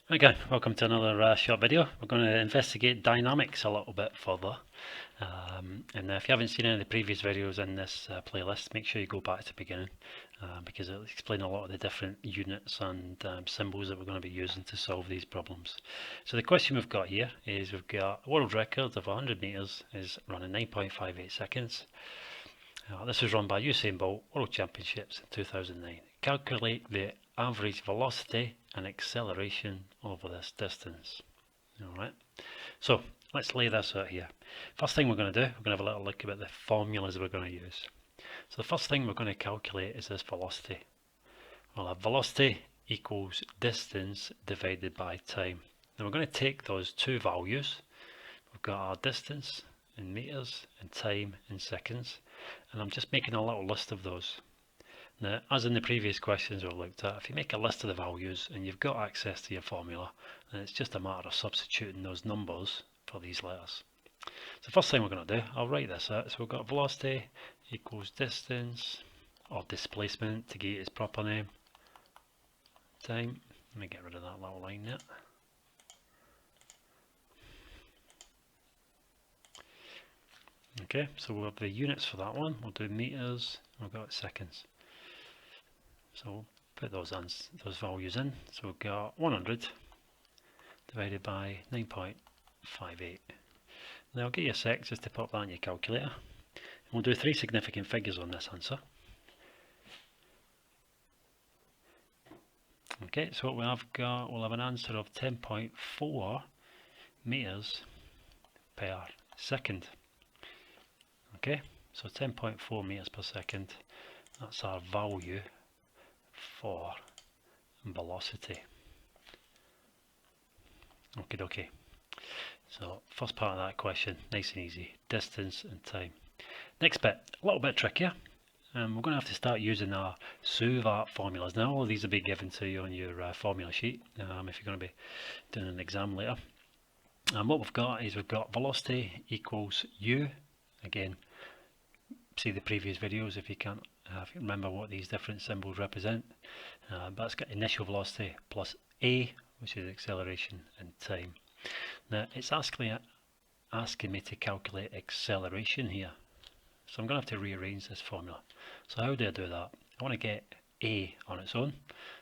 Again, welcome to another short video. We're going to investigate dynamics a little bit further. And if you haven't seen any of the previous videos in this playlist, make sure you go back to the beginning because it'll explain a lot of the different units and symbols that we're going to be using to solve these problems. So the question we've got here is we've got a world record of 100 meters is running 9.58 seconds. This was run by Usain Bolt World Championships in 2009. Calculate the average velocity and acceleration over this distance. Alright, so let's lay this out here. First thing we're going to do, we're going to have a little look at the formulas we're going to use. So the first thing we're going to calculate is this velocity. Well, our velocity equals distance divided by time. Now we're going to take those two values. We've got our distance in meters and time in seconds, and I'm just making a little list of those. Now, as in the previous questions we've looked at, if you make a list of the values and you've got access to your formula, then it's just a matter of substituting those numbers for these letters. So first thing we're going to do, I'll write this out. So we've got velocity equals distance, or displacement to get its proper name, time. Let me get rid of that little line there. Okay, so we'll have the units for that one. We'll do meters, we've got seconds. So we'll put those values in. So we've got 100 divided by 9.58. Now I'll give you a sec just to pop that in your calculator. And we'll do three significant figures on this answer. Okay, so what we'll have an answer of 10.4 meters per second. Okay, so 10.4 meters per second, that's our value for velocity. Okay. So first part of that question, nice and easy, distance and time. Next bit, a little bit trickier. We're going to have to start using our SUVART formulas. Now all of these will be given to you on your formula sheet if you're going to be doing an exam later. And what we've got is we've got velocity equals u. Again, see the previous videos if you can't remember what these different symbols represent. But it's got initial velocity plus a, which is acceleration, and time. Now it's asking me to calculate acceleration here. So I'm going to have to rearrange this formula. So how do I do that? I want to get a on its own.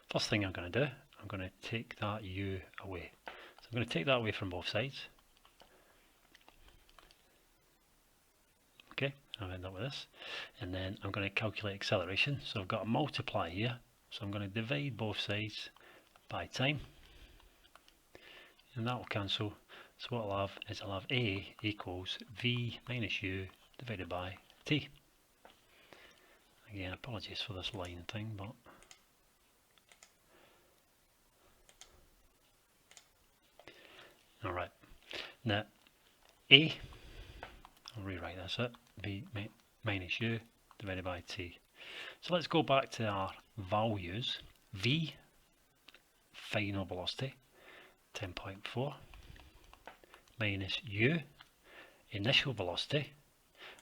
First thing I'm going to do, I'm going to take that u away. So I'm going to take that away from both sides. Okay, I'll end up with this. And then I'm going to calculate acceleration. So I've got a multiply here. So I'm going to divide both sides by time. And that will cancel. So what I'll have is I'll have a equals v minus u divided by t. Again, apologies for this line thing, but alright. Now a, I'll rewrite this out, v minus u divided by t. So let's go back to our values. V, final velocity, 10.4, minus u, initial velocity.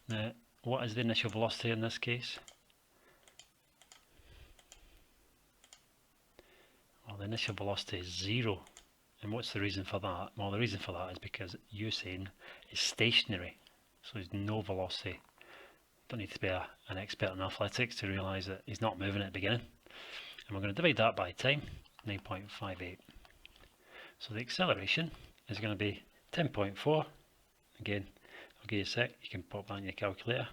Now, what is the initial velocity in this case? Well, the initial velocity is 0. And what's the reason for that? Well, the reason for that is because Usain is stationary, so there's no velocity. Don't need to be an expert in athletics to realise that he's not moving at the beginning. And we're going to divide that by time, 9.58. So the acceleration is going to be 10.4. Again, I'll give you a sec, you can pop that in your calculator,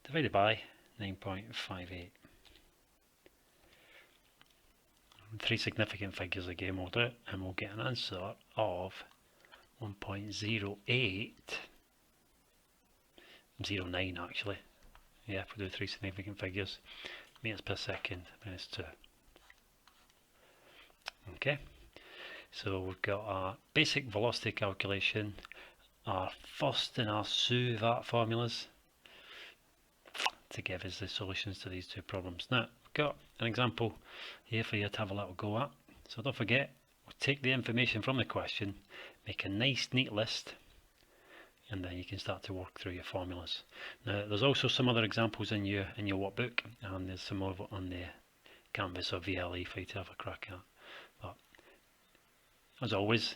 divided by 9.58. Three significant figures again we'll do, and we'll get an answer of 1.0809 actually. Yeah, if we do three significant figures, meters per second minus 2. Okay, so we've got our basic velocity calculation, our first in our SUVART formulas to give us the solutions to these two problems. Now, we've got an example here for you to have a little go at. So don't forget, we'll take the information from the question, make a nice neat list, and then you can start to work through your formulas. Now, there's also some other examples in your workbook, and there's some more on the Canvas or VLE for you to have a crack at. But as always,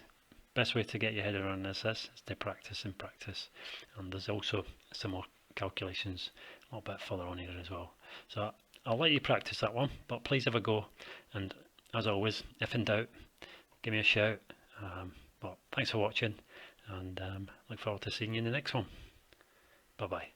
best way to get your head around this is to practice and practice. And there's also some more calculations a little bit further on here as well. So I'll let you practice that one, but please have a go. And as always, if in doubt, give me a shout. But thanks for watching, and look forward to seeing you in the next one. Bye bye.